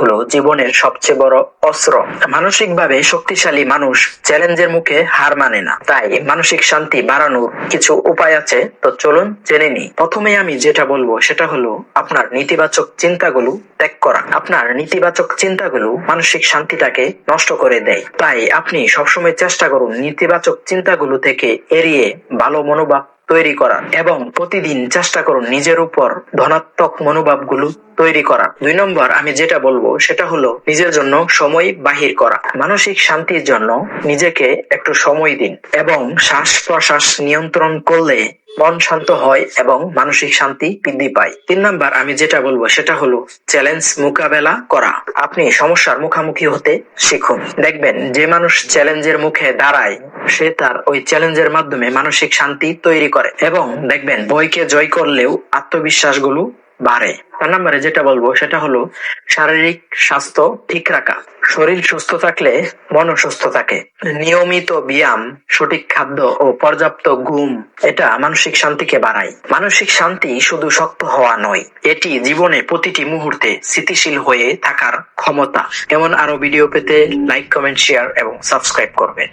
হলো জীবনের সবচেয়ে বড় অস্ত্র। মানসিকভাবে শক্তিশালী মানুষ চ্যালেঞ্জের মুখে হার মানে না। তাই মানসিক শান্তি বাড়ানোর কিছু উপায় আছে, তো চলুন জেনে নিই। প্রথমে আমি যেটা বলবো সেটা হলো আপনার নেতিবাচক চিন্তাগুলো ত্যাগ করা। আপনার নেতিবাচক চিন্তাগুলো মানসিক শান্তিটাকে নষ্ট করে দেয়। তাই আপনি সবসময় চেষ্টা করুন নেতিবাচক চিন্তাগুলো থেকে এড়িয়ে ভালো মনোভাব তৈরি করা, এবং প্রতিদিন চেষ্টা করুন নিজের উপর ধনাত্মক মনোভাবগুলো তৈরি করা। 2 নম্বর আমি যেটা বলবো সেটা হলো নিজের জন্য সময় বাহির করা। মানসিক শান্তির জন্য নিজেকে একটু সময় দিন, এবং শ্বাস প্রশ্বাস নিয়ন্ত্রণ করলে মন শান্ত হয় এবং মানসিক শান্তি বৃদ্ধি পায়। 3 নম্বর আমি যেটা বলবো সেটা হলো চ্যালেঞ্জ মোকাবেলা করা। আপনি সমস্যার মুখোমুখি হতে শিখুন। দেখবেন যে মানুষ চ্যালেঞ্জের মুখে দাঁড়ায় সে তার ওই চ্যালেঞ্জের মাধ্যমে মানসিক শান্তি তৈরি করে, এবং দেখবেন ভয়কে জয় করলেও আত্মবিশ্বাসগুলো বাড়ে। 4 নম্বরে যেটা বলবো সেটা হলো শারীরিক স্বাস্থ্য ঠিক রাখা। শরীর সুস্থ থাকলে মনও সুস্থ থাকে। নিয়মিত ব্যায়াম, সঠিক খাদ্য ও পর্যাপ্ত ঘুম এটা মানসিক শান্তিকে বাড়ায়। মানসিক শান্তি শুধু শক্ত হওয়া নয়, এটি জীবনে প্রতিটি মুহূর্তে স্থিতিশীল হয়ে থাকার ক্ষমতা। এমন আরো ভিডিও পেতে লাইক, কমেন্ট, শেয়ার এবং সাবস্ক্রাইব করবেন।